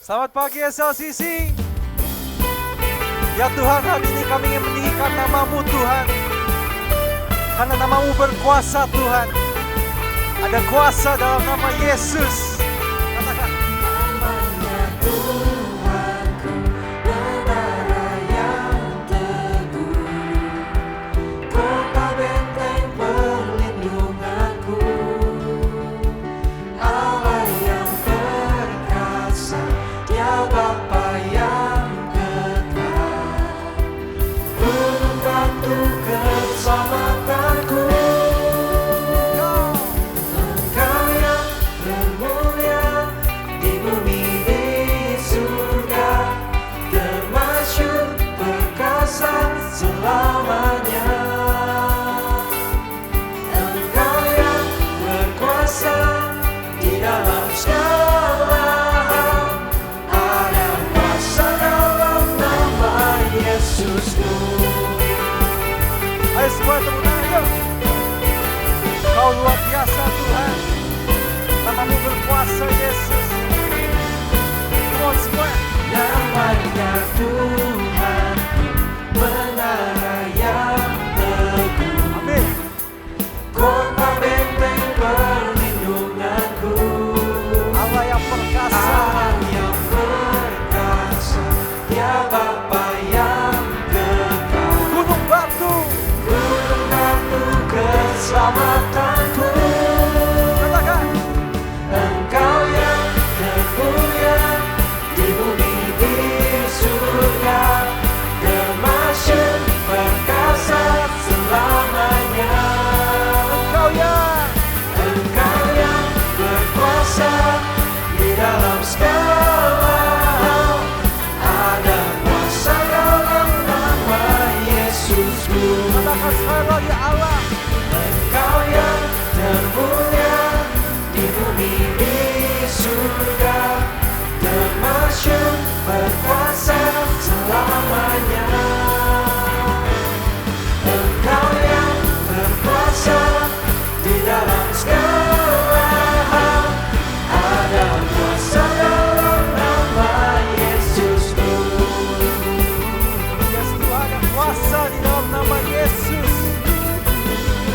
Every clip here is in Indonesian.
Selamat pagi SLCC. Ya Tuhan, hari ini kami ingin meninggikan nama-Mu Tuhan. Karena nama-Mu berkuasa Tuhan. Ada kuasa dalam nama Yesus. Katakan. Namanya Tuhanku, menara yang teguh, kota benteng perlindunganku, Allah yang perkasa, Dia Bapa yang kekal, gunung batu keselamatanku. Engkau yang termulia di bumi di surga, termasyhur perkasa selamanya. Engkau yang berkuasa di dalam segala hal, ada kuasa dalam nama Yesusku. Ayo semua tepuk tangan yuk. Kau luar biasa Tuhan. Nama-Mu berkuasa Yesus. Come on semua. Namanya Tuhan, menara yang teguh, Amin. kota benteng perlindunganku, Allah yang perkasa. Allah yang perkasa, Dia Bapa yang kekal, Gunung batu. gunung batu keselamatanku. Katakan. Engkau yang termulia di bumi di surga, termasyhur perkasa selamanya. Engkau yang berkuasa di dalam segala hal, ada kuasa dalam nama Yesusku. katakan sekali lagi Allah. Engkau yang termulia di bumi di surga, termasyhur berkuasa selamanya. Engkau yang berkuasa di dalam segala hal, ada kuasa dalam nama Yesusku. Yes, Tuhan ada kuasa di dalam nama Yesus.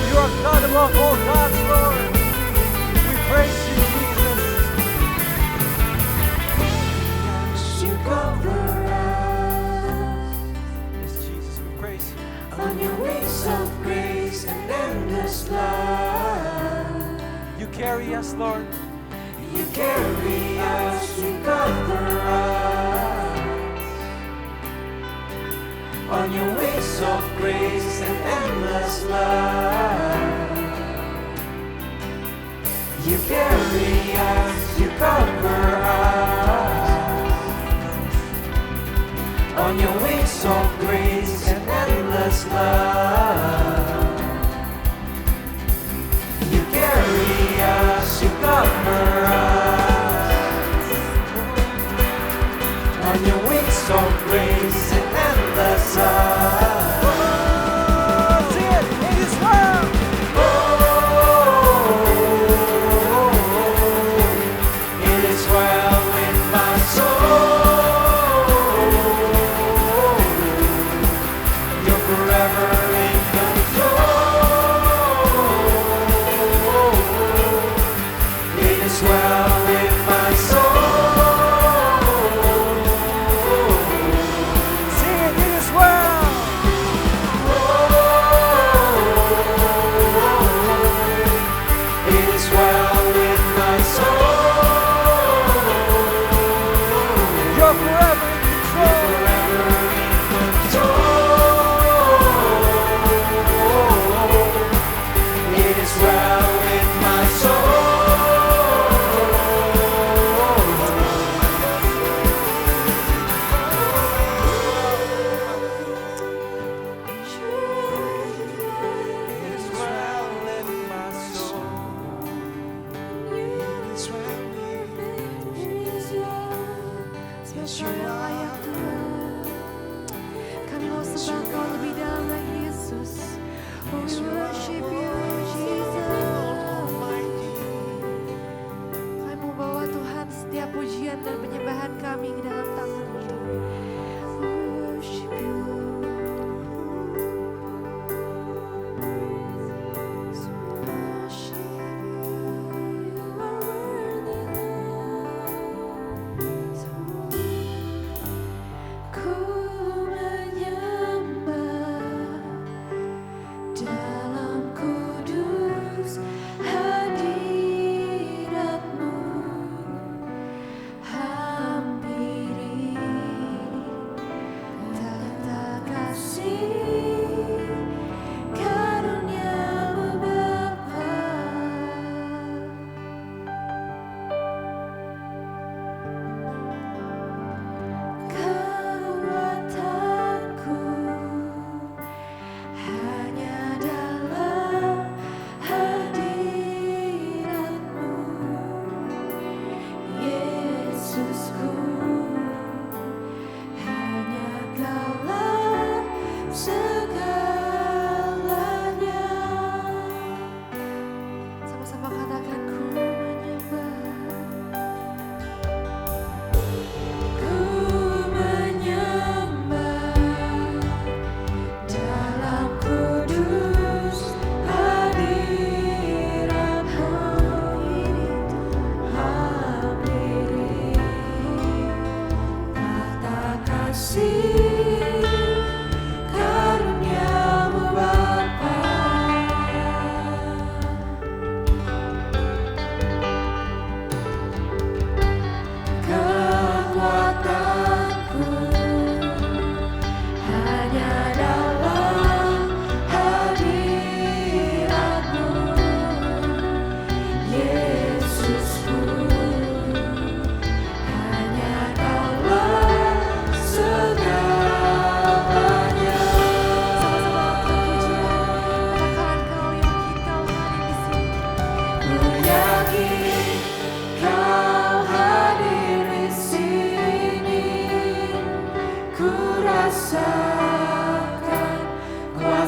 You are God above all gods, Lord. We praise you, Jesus. You cover us Yes, Jesus, we praise you. on your wings of grace and endless love. You carry us, Lord. You carry us, you cover us on your wings of grace and endless love. You carry us, you cover us on your wings of grace and endless love. You carry us, you cover us on your wings of grace and endless love. Oh, sing it. It is well. Oh, it is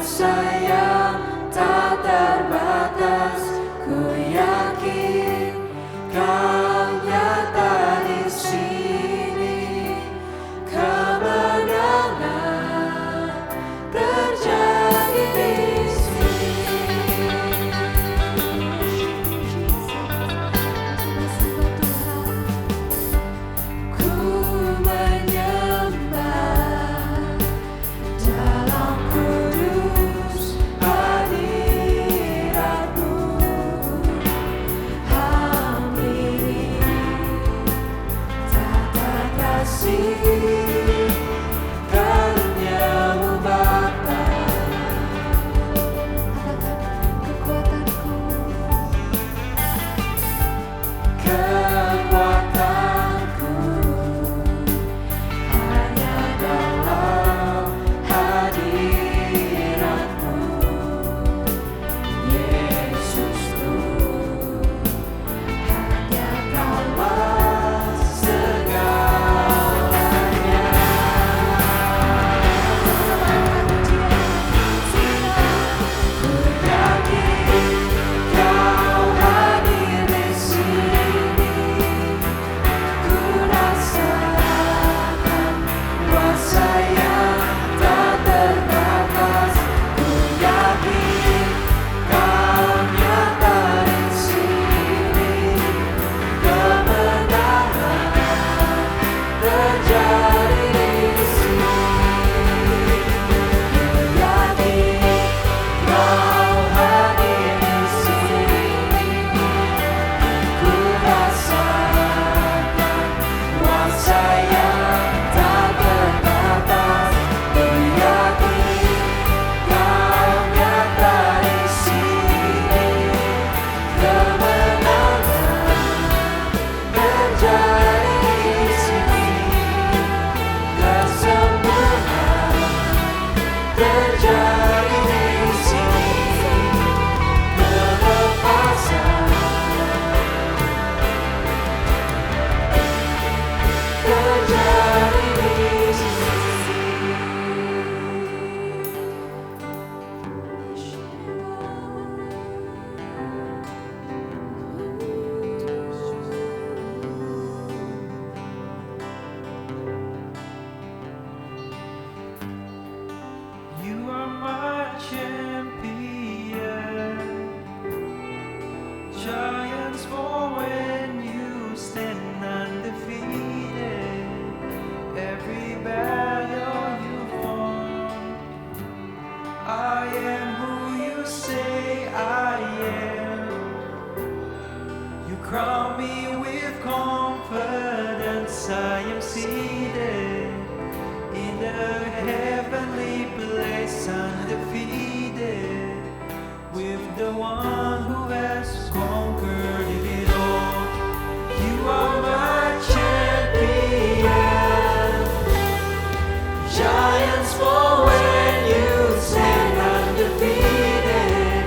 kuasa yang tak terbatas. Ku yakin Kau nyata di sini, kemenangan terjadi di crown me with confidence. I am seated in the heavenly place, undefeated, with the one who has conquered it all. You are my champion. Giants fall when you stand undefeated.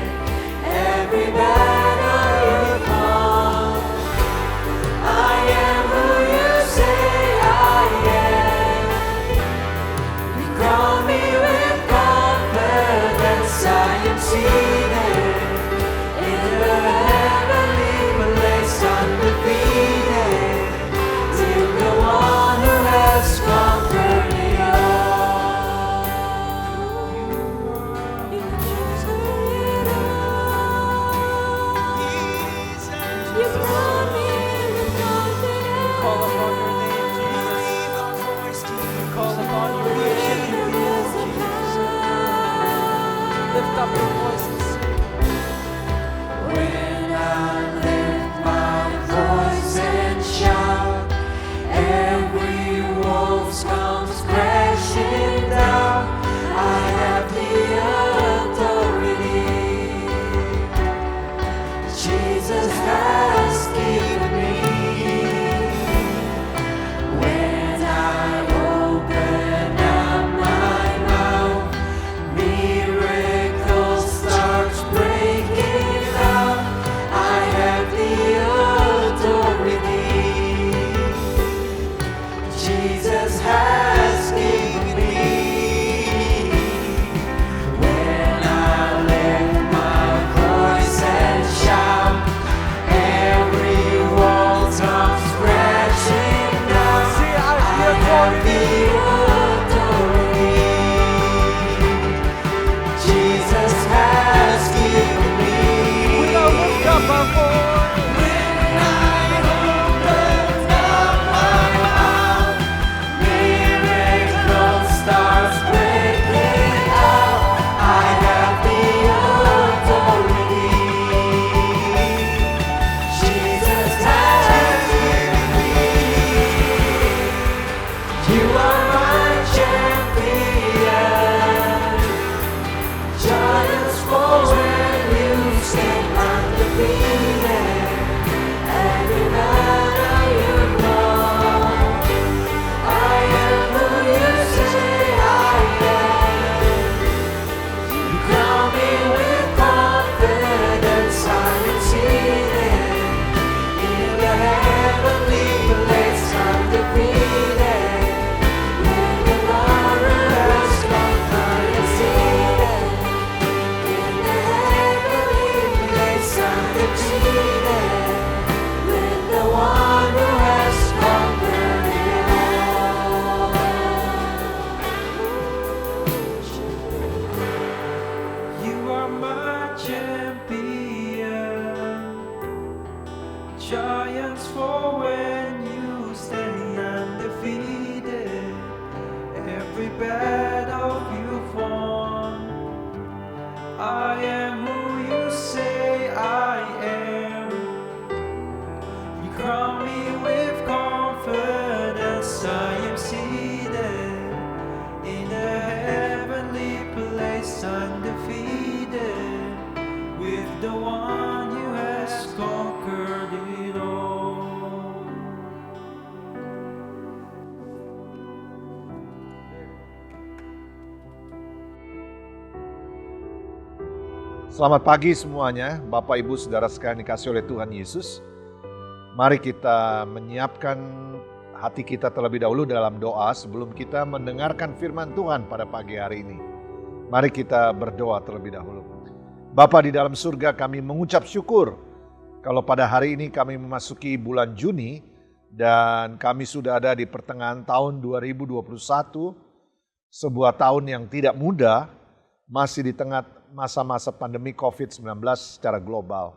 Every battle you won. I am who you say I am. You crown me with confidence. I am seated in the heavenly place, undefeated, with the one who has conquered it all. You crown me with confidence. Call upon your name, Jesus. Call upon your worship, Jesus. Lift up your voices. When I lift my voice and shout, every wolf comes crashing down. I have the authority Jesus has given me. When I open up my mouth, miracles start defeated. And in that I am one. I am who you say I am. You crown me with confidence. I am seated in the heavenly place. I'm defeated. When the Lord has come, I am seated in the heavenly place. I'm defeated with the one who has conquered it all. You are my champion. Giants fall when you stand undefeated. Every battle you've won. I am who you say I am. You crown me with confidence. I am seated in a heavenly place, undefeated with the one who has conquered it all. Selamat pagi semuanya, Bapak Ibu Saudara sekalian dikasih oleh Tuhan Yesus. Mari kita menyiapkan hati kita terlebih dahulu dalam doa sebelum kita mendengarkan firman Tuhan pada pagi hari ini. Mari kita berdoa terlebih dahulu. Bapa di dalam surga, kami mengucap syukur kalau pada hari ini kami memasuki bulan Juni dan kami sudah ada di pertengahan tahun 2021, sebuah tahun yang tidak mudah, masih di tengah masa-masa pandemi COVID-19 secara global.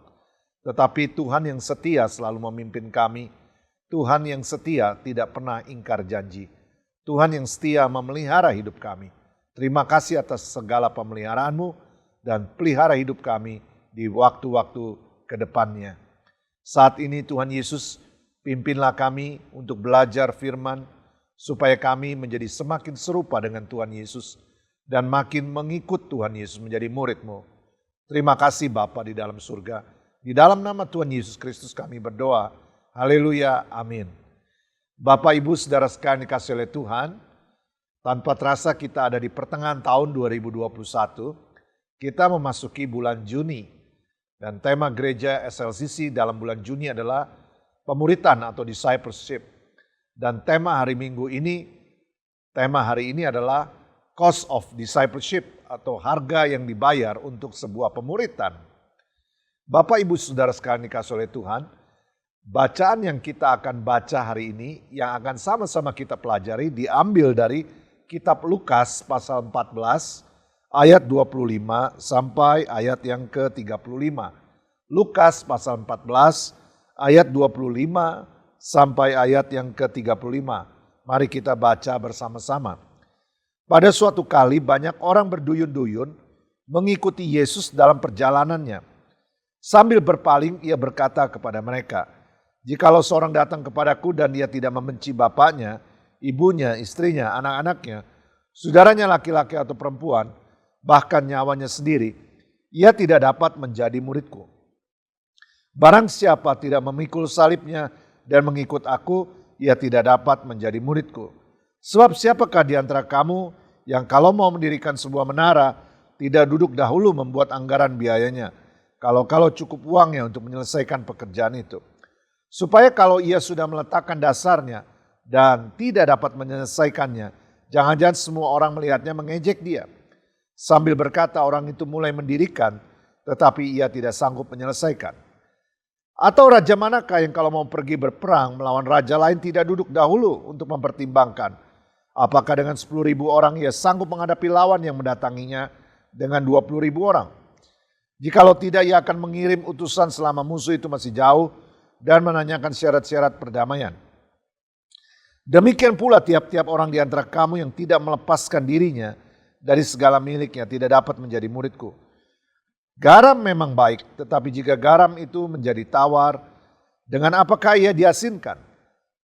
Tetapi Tuhan yang setia selalu memimpin kami. Tuhan yang setia tidak pernah ingkar janji. Tuhan yang setia memelihara hidup kami. Terima kasih atas segala pemeliharaan-Mu dan pelihara hidup kami di waktu-waktu ke depannya. Saat ini Tuhan Yesus, pimpinlah kami untuk belajar firman supaya kami menjadi semakin serupa dengan Tuhan Yesus dan makin mengikut Tuhan Yesus menjadi murid-Mu. Terima kasih Bapa di dalam surga. Di dalam nama Tuhan Yesus Kristus kami berdoa. Haleluya, amin. Bapak Ibu Saudara sekalian dikasih oleh Tuhan, tanpa terasa kita ada di pertengahan tahun 2021, kita memasuki bulan Juni. Dan tema gereja SLCC dalam bulan Juni adalah pemuritan atau discipleship. Dan tema hari ini adalah cost of discipleship atau harga yang dibayar untuk sebuah pemuritan. Bapak Ibu Saudara sekalian dikasih oleh Tuhan, bacaan yang kita akan baca hari ini yang akan sama-sama kita pelajari diambil dari kitab Lukas pasal 14 ayat 25 sampai ayat yang ke-35. Lukas pasal 14 ayat 25 sampai ayat yang ke-35. Mari kita baca bersama-sama. Pada suatu kali banyak orang berduyun-duyun mengikuti Yesus dalam perjalanannya. Sambil berpaling ia berkata kepada mereka, "Jikalau seorang datang kepadaku dan dia tidak membenci bapaknya, ibunya, istrinya, anak-anaknya, saudaranya laki-laki atau perempuan, bahkan nyawanya sendiri, ia tidak dapat menjadi muridku. Barang siapa tidak memikul salibnya dan mengikut aku, ia tidak dapat menjadi muridku. Sebab siapakah di antara kamu yang kalau mau mendirikan sebuah menara, tidak duduk dahulu membuat anggaran biayanya, kalau cukup uangnya untuk menyelesaikan pekerjaan itu. Supaya kalau ia sudah meletakkan dasarnya dan tidak dapat menyelesaikannya, jangan-jangan semua orang melihatnya mengejek dia. Sambil berkata orang itu mulai mendirikan, tetapi ia tidak sanggup menyelesaikan. Atau raja manakah yang kalau mau pergi berperang melawan raja lain tidak duduk dahulu untuk mempertimbangkan, apakah dengan 10.000 orang ia sanggup menghadapi lawan yang mendatanginya dengan 20.000 orang? Jikalau tidak, ia akan mengirim utusan selama musuh itu masih jauh dan menanyakan syarat-syarat perdamaian. Demikian pula tiap-tiap orang di antara kamu yang tidak melepaskan dirinya dari segala miliknya tidak dapat menjadi muridku. Garam memang baik, tetapi jika garam itu menjadi tawar, dengan apakah ia diasinkan?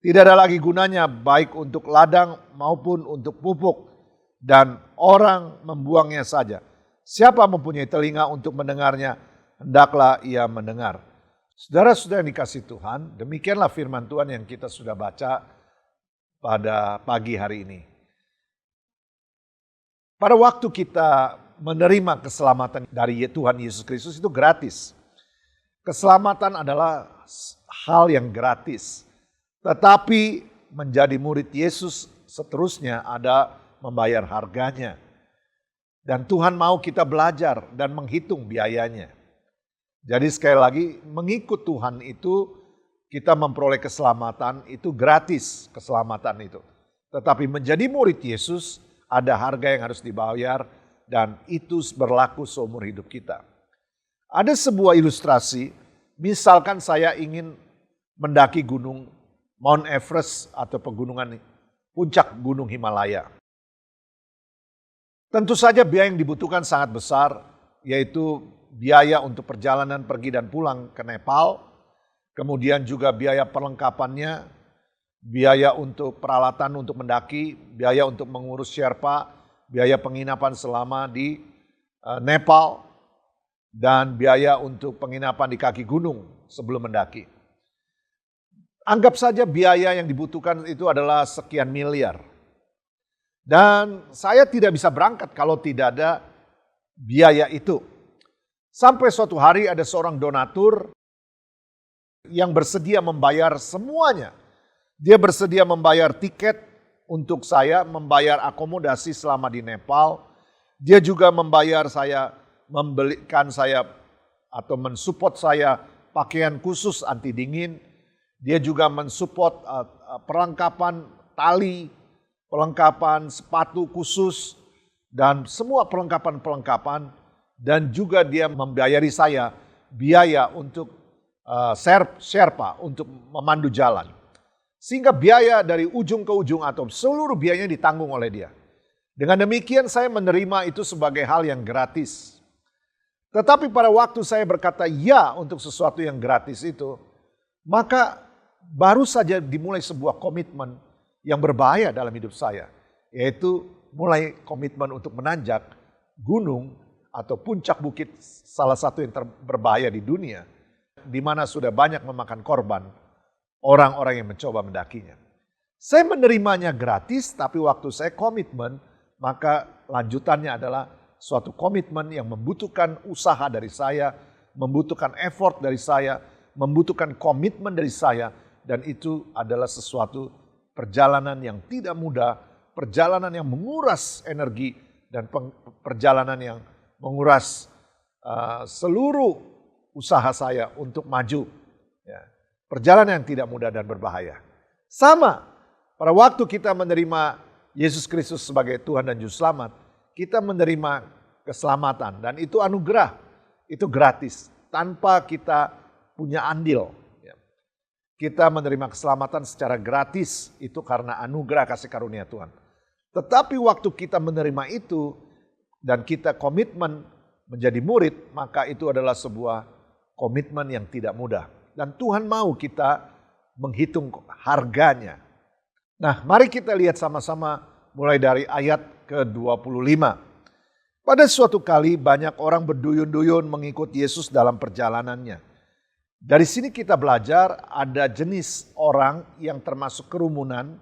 Tidak ada lagi gunanya baik untuk ladang maupun untuk pupuk, dan orang membuangnya saja. Siapa mempunyai telinga untuk mendengarnya, hendaklah ia mendengar. Saudara-saudara yang dikasihi Tuhan, demikianlah firman Tuhan yang kita sudah baca pada pagi hari ini. Pada waktu kita menerima keselamatan dari Tuhan Yesus Kristus itu gratis. Keselamatan adalah hal yang gratis. Tetapi menjadi murid Yesus seterusnya ada membayar harganya. Dan Tuhan mau kita belajar dan menghitung biayanya. Jadi sekali lagi mengikut Tuhan itu kita memperoleh keselamatan itu gratis keselamatan itu. Tetapi menjadi murid Yesus ada harga yang harus dibayar dan itu berlaku seumur hidup kita. Ada sebuah ilustrasi, misalkan saya ingin mendaki gunung Mount Everest atau pegunungan puncak gunung Himalaya. Tentu saja biaya yang dibutuhkan sangat besar, yaitu biaya untuk perjalanan pergi dan pulang ke Nepal, kemudian juga biaya perlengkapannya, biaya untuk peralatan untuk mendaki, biaya untuk mengurus Sherpa, biaya penginapan selama di Nepal, dan biaya untuk penginapan di kaki gunung sebelum mendaki. Anggap saja biaya yang dibutuhkan itu adalah sekian miliar. Dan saya tidak bisa berangkat kalau tidak ada biaya itu. Sampai suatu hari ada seorang donatur yang bersedia membayar semuanya. Dia bersedia membayar tiket untuk saya, membayar akomodasi selama di Nepal. Dia juga membayar saya, membelikan saya atau mensupport saya pakaian khusus anti dingin. Dia juga mensupport perlengkapan tali, perlengkapan sepatu khusus, dan semua perlengkapan-perlengkapan. Dan juga dia membayari saya biaya untuk Sherpa, untuk memandu jalan. Sehingga biaya dari ujung ke ujung atau seluruh biayanya ditanggung oleh dia. Dengan demikian saya menerima itu sebagai hal yang gratis. Tetapi pada waktu saya berkata ya untuk sesuatu yang gratis itu, maka baru saja dimulai sebuah komitmen yang berbahaya dalam hidup saya. Yaitu mulai komitmen untuk menanjak gunung atau puncak bukit salah satu yang berbahaya di dunia. Di mana sudah banyak memakan korban orang-orang yang mencoba mendakinya. Saya menerimanya gratis, tapi waktu saya komitmen, maka lanjutannya adalah suatu komitmen yang membutuhkan usaha dari saya, membutuhkan effort dari saya, membutuhkan komitmen dari saya, dan itu adalah sesuatu perjalanan yang tidak mudah, perjalanan yang menguras energi, dan perjalanan yang menguras seluruh usaha saya untuk maju. Ya. Perjalanan yang tidak mudah dan berbahaya. Sama, pada waktu kita menerima Yesus Kristus sebagai Tuhan dan Juru Selamat, kita menerima keselamatan dan itu anugerah, itu gratis, tanpa kita punya andil. Ya. Kita menerima keselamatan secara gratis, itu karena anugerah kasih karunia Tuhan. Tetapi waktu kita menerima itu dan kita komitmen menjadi murid, maka itu adalah sebuah komitmen yang tidak mudah. Dan Tuhan mau kita menghitung harganya. Nah, mari kita lihat sama-sama mulai dari ayat ke-25. Pada suatu kali banyak orang berduyun-duyun mengikut Yesus dalam perjalanannya. Dari sini kita belajar ada jenis orang yang termasuk kerumunan,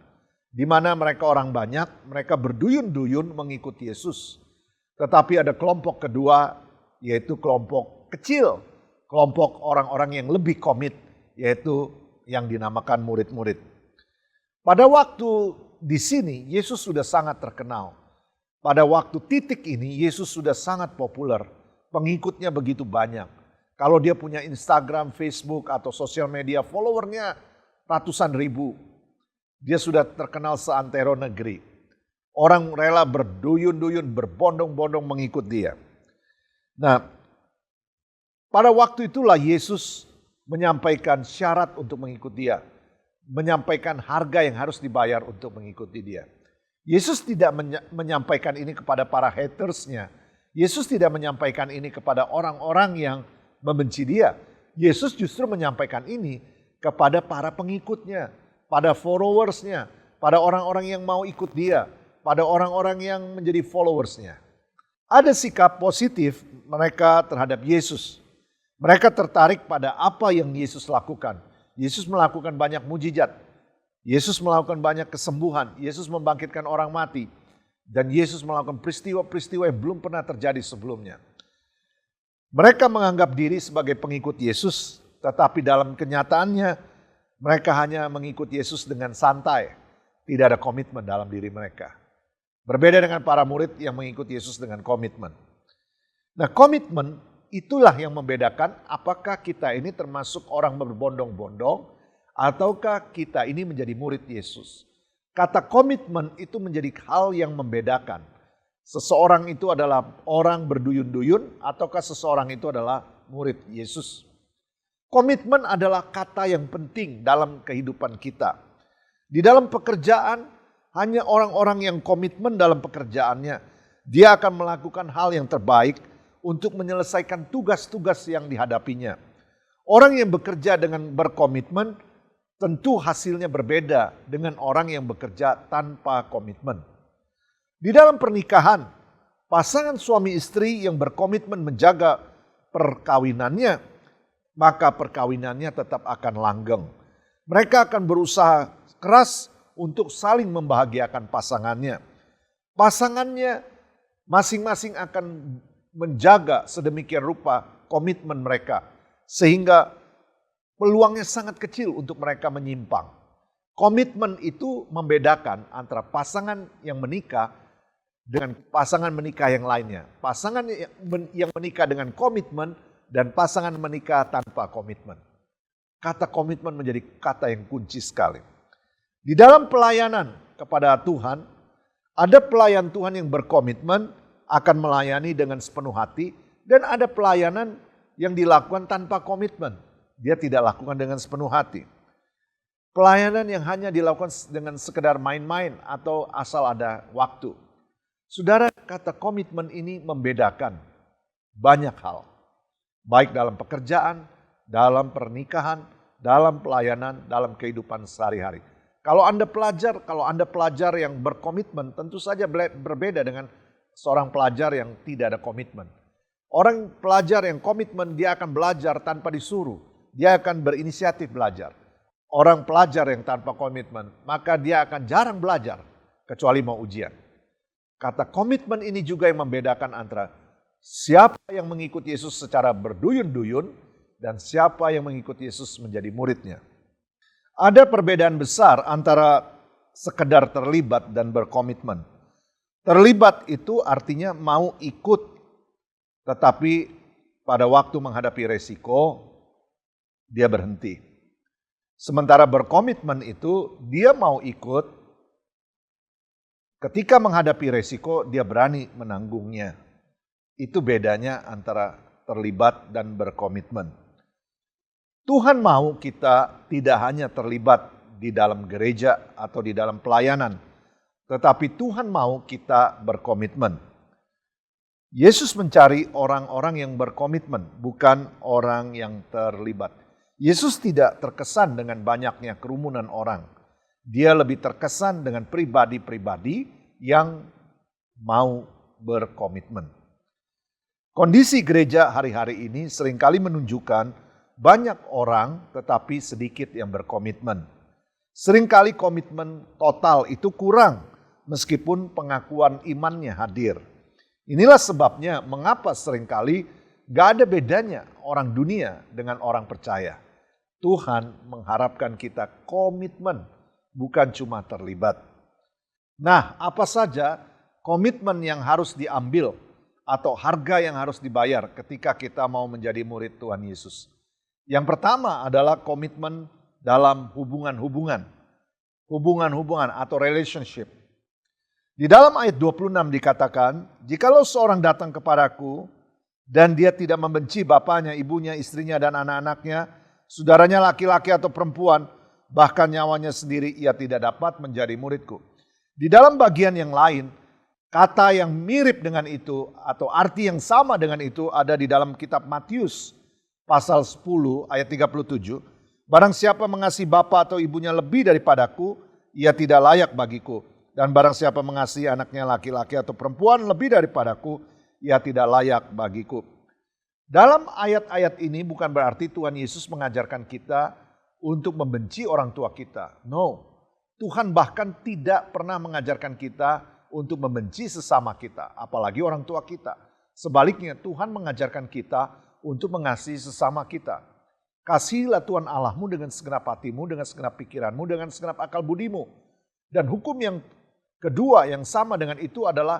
di mana mereka orang banyak, mereka berduyun-duyun mengikut Yesus. Tetapi ada kelompok kedua, yaitu kelompok kecil. Kelompok orang-orang yang lebih komit, yaitu yang dinamakan murid-murid. Pada waktu di sini, Yesus sudah sangat terkenal. Pada waktu titik ini, Yesus sudah sangat populer. Pengikutnya begitu banyak. Kalau dia punya Instagram, Facebook, atau sosial media, followernya ratusan ribu. Dia sudah terkenal seantero negeri. Orang rela berduyun-duyun, berbondong-bondong mengikut dia. Nah, pada waktu itulah Yesus menyampaikan syarat untuk mengikuti dia. Menyampaikan harga yang harus dibayar untuk mengikuti dia. Yesus tidak menyampaikan ini kepada para hatersnya. Yesus tidak menyampaikan ini kepada orang-orang yang membenci dia. Yesus justru menyampaikan ini kepada para pengikutnya, pada followersnya, pada orang-orang yang mau ikut dia, pada orang-orang yang menjadi followersnya. Ada sikap positif mereka terhadap Yesus. Mereka tertarik pada apa yang Yesus lakukan. Yesus melakukan banyak mujizat. Yesus melakukan banyak kesembuhan. Yesus membangkitkan orang mati. Dan Yesus melakukan peristiwa-peristiwa yang belum pernah terjadi sebelumnya. Mereka menganggap diri sebagai pengikut Yesus, tetapi dalam kenyataannya mereka hanya mengikut Yesus dengan santai. Tidak ada komitmen dalam diri mereka. Berbeda dengan para murid yang mengikut Yesus dengan komitmen. Nah, komitmen itulah yang membedakan apakah kita ini termasuk orang berbondong-bondong ataukah kita ini menjadi murid Yesus. Kata komitmen itu menjadi hal yang membedakan. Seseorang itu adalah orang berduyun-duyun ataukah seseorang itu adalah murid Yesus. Komitmen adalah kata yang penting dalam kehidupan kita. Di dalam pekerjaan, hanya orang-orang yang komitmen dalam pekerjaannya, dia akan melakukan hal yang terbaik untuk menyelesaikan tugas-tugas yang dihadapinya. Orang yang bekerja dengan berkomitmen tentu hasilnya berbeda dengan orang yang bekerja tanpa komitmen. Di dalam pernikahan, pasangan suami istri yang berkomitmen menjaga perkawinannya, maka perkawinannya tetap akan langgeng. Mereka akan berusaha keras untuk saling membahagiakan pasangannya. Pasangannya masing-masing akan menjaga sedemikian rupa komitmen mereka sehingga peluangnya sangat kecil untuk mereka menyimpang. Komitmen itu membedakan antara pasangan yang menikah dengan pasangan menikah yang lainnya. Pasangan yang menikah dengan komitmen dan pasangan menikah tanpa komitmen. Kata komitmen menjadi kata yang kunci sekali. Di dalam pelayanan kepada Tuhan, ada pelayan Tuhan yang berkomitmen akan melayani dengan sepenuh hati, dan ada pelayanan yang dilakukan tanpa komitmen. Dia tidak lakukan dengan sepenuh hati. Pelayanan yang hanya dilakukan dengan sekedar main-main atau asal ada waktu. Saudara, kata komitmen ini membedakan banyak hal. Baik dalam pekerjaan, dalam pernikahan, dalam pelayanan, dalam kehidupan sehari-hari. Kalau Anda pelajar yang berkomitmen, tentu saja berbeda dengan seorang pelajar yang tidak ada komitmen. Orang pelajar yang komitmen, dia akan belajar tanpa disuruh. Dia akan berinisiatif belajar. Orang pelajar yang tanpa komitmen, maka dia akan jarang belajar, kecuali mau ujian. Kata komitmen ini juga yang membedakan antara siapa yang mengikuti Yesus secara berduyun-duyun dan siapa yang mengikuti Yesus menjadi muridnya. Ada perbedaan besar antara sekedar terlibat dan berkomitmen. Terlibat itu artinya mau ikut, tetapi pada waktu menghadapi resiko, dia berhenti. Sementara berkomitmen itu, dia mau ikut, ketika menghadapi resiko, dia berani menanggungnya. Itu bedanya antara terlibat dan berkomitmen. Tuhan mau kita tidak hanya terlibat di dalam gereja atau di dalam pelayanan, tetapi Tuhan mau kita berkomitmen. Yesus mencari orang-orang yang berkomitmen, bukan orang yang terlibat. Yesus tidak terkesan dengan banyaknya kerumunan orang. Dia lebih terkesan dengan pribadi-pribadi yang mau berkomitmen. Kondisi gereja hari-hari ini seringkali menunjukkan banyak orang tetapi sedikit yang berkomitmen. Seringkali komitmen total itu kurang, meskipun pengakuan imannya hadir. Inilah sebabnya mengapa seringkali gak ada bedanya orang dunia dengan orang percaya. Tuhan mengharapkan kita komitmen, bukan cuma terlibat. Nah, apa saja komitmen yang harus diambil atau harga yang harus dibayar ketika kita mau menjadi murid Tuhan Yesus? Yang pertama adalah komitmen dalam hubungan-hubungan atau relationship. Di dalam ayat 26 dikatakan, jikalau seorang datang kepadaku dan dia tidak membenci bapaknya, ibunya, istrinya, dan anak-anaknya, saudaranya laki-laki atau perempuan, bahkan nyawanya sendiri, ia tidak dapat menjadi muridku. Di dalam bagian yang lain, kata yang mirip dengan itu atau arti yang sama dengan itu ada di dalam kitab Matius pasal 10 ayat 37. Barang siapa mengasihi bapa atau ibunya lebih daripadaku, ia tidak layak bagiku. Dan barang siapa mengasihi anaknya laki-laki atau perempuan lebih daripadaku, ia tidak layak bagiku. Dalam ayat-ayat ini bukan berarti Tuhan Yesus mengajarkan kita untuk membenci orang tua kita. No, Tuhan bahkan tidak pernah mengajarkan kita untuk membenci sesama kita, apalagi orang tua kita. Sebaliknya Tuhan mengajarkan kita untuk mengasihi sesama kita. Kasihilah Tuhan Allahmu dengan segenap hatimu, dengan segenap pikiranmu, dengan segenap akal budimu. Dan hukum yang kedua yang sama dengan itu adalah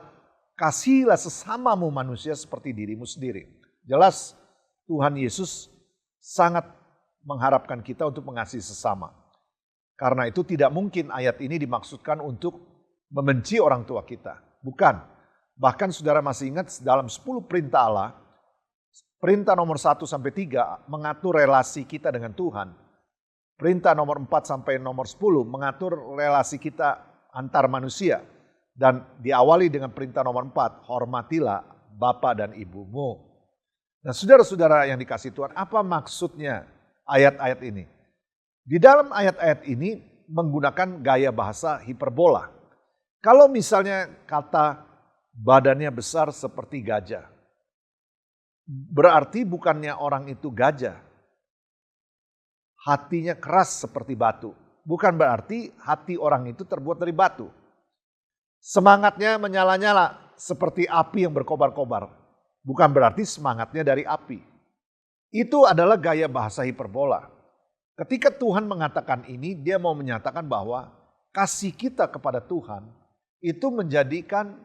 kasihilah sesamamu manusia seperti dirimu sendiri. Jelas Tuhan Yesus sangat mengharapkan kita untuk mengasihi sesama. Karena itu tidak mungkin ayat ini dimaksudkan untuk membenci orang tua kita. Bukan. Bahkan saudara masih ingat dalam 10 perintah Allah, perintah nomor 1 sampai 3 mengatur relasi kita dengan Tuhan. Perintah nomor 4 sampai nomor 10 mengatur relasi kita antar manusia. Dan diawali dengan perintah nomor 4, hormatilah bapa dan ibumu. Nah saudara-saudara yang dikasihi Tuhan, apa maksudnya ayat-ayat ini? Di dalam ayat-ayat ini menggunakan gaya bahasa hiperbola. Kalau misalnya kata badannya besar seperti gajah, berarti bukannya orang itu gajah. Hatinya keras seperti batu. Bukan berarti hati orang itu terbuat dari batu. Semangatnya menyala-nyala seperti api yang berkobar-kobar. Bukan berarti semangatnya dari api. Itu adalah gaya bahasa hiperbola. Ketika Tuhan mengatakan ini, dia mau menyatakan bahwa kasih kita kepada Tuhan itu menjadikan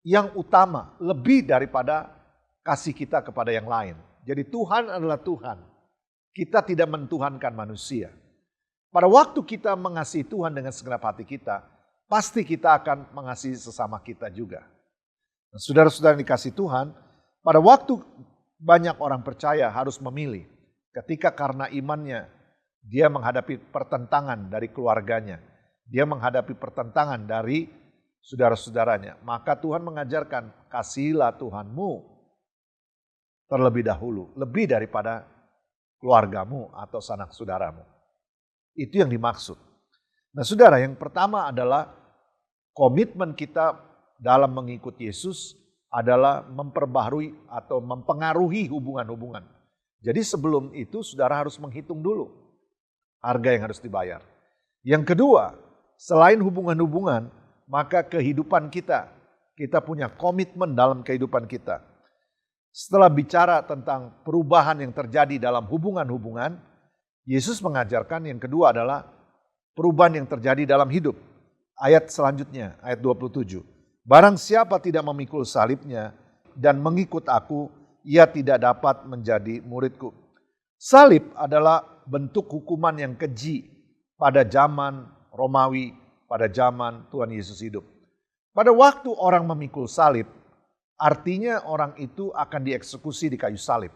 yang utama, lebih daripada kasih kita kepada yang lain. Jadi Tuhan adalah Tuhan. Kita tidak mentuhankan manusia. Pada waktu kita mengasihi Tuhan dengan segenap hati kita, pasti kita akan mengasihi sesama kita juga. Nah, saudara-saudara yang dikasihi Tuhan, pada waktu banyak orang percaya harus memilih. Ketika karena imannya dia menghadapi pertentangan dari keluarganya, dia menghadapi pertentangan dari saudara-saudaranya, maka Tuhan mengajarkan kasihilah Tuhanmu terlebih dahulu, lebih daripada keluargamu atau sanak saudaramu. Itu yang dimaksud. Nah saudara, yang pertama adalah komitmen kita dalam mengikut Yesus adalah memperbaharui atau mempengaruhi hubungan-hubungan. Jadi sebelum itu saudara harus menghitung dulu harga yang harus dibayar. Yang kedua, selain hubungan-hubungan, maka kehidupan kita punya komitmen dalam kehidupan kita. Setelah bicara tentang perubahan yang terjadi dalam hubungan-hubungan, Yesus mengajarkan yang kedua adalah perubahan yang terjadi dalam hidup. Ayat selanjutnya, ayat 27. Barang siapa tidak memikul salibnya dan mengikut aku, ia tidak dapat menjadi muridku. Salib adalah bentuk hukuman yang keji pada zaman Romawi, pada zaman Tuhan Yesus hidup. Pada waktu orang memikul salib, artinya orang itu akan dieksekusi di kayu salib.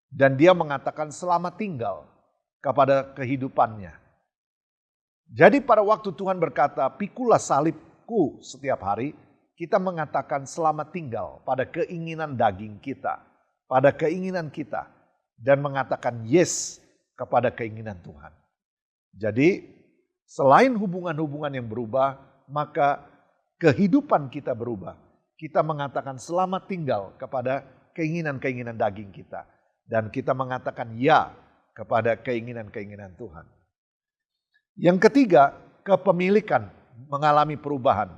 Dan dia mengatakan selamat tinggal kepada kehidupannya. Jadi pada waktu Tuhan berkata, pikulah salibku setiap hari, kita mengatakan selamat tinggal pada keinginan daging kita, pada keinginan kita, dan mengatakan yes kepada keinginan Tuhan. Jadi selain hubungan-hubungan yang berubah, maka kehidupan kita berubah. Kita mengatakan selamat tinggal kepada keinginan-keinginan daging kita. Dan kita mengatakan ya kepada keinginan-keinginan Tuhan. Yang ketiga, kepemilikan mengalami perubahan.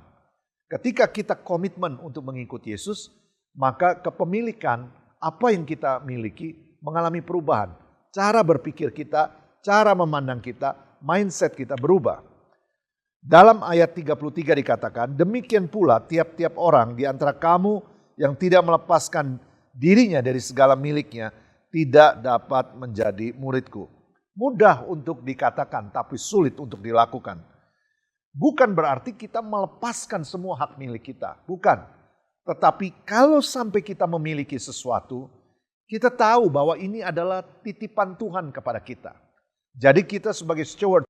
Ketika kita komitmen untuk mengikuti Yesus, maka kepemilikan apa yang kita miliki mengalami perubahan. Cara berpikir kita, cara memandang kita, mindset kita berubah. Dalam ayat 33 dikatakan, demikian pula tiap-tiap orang di antara kamu yang tidak melepaskan dirinya dari segala miliknya tidak dapat menjadi muridku. Mudah untuk dikatakan tapi sulit untuk dilakukan. Bukan berarti kita melepaskan semua hak milik kita, bukan. Tetapi kalau sampai kita memiliki sesuatu, kita tahu bahwa ini adalah titipan Tuhan kepada kita. Jadi kita sebagai steward,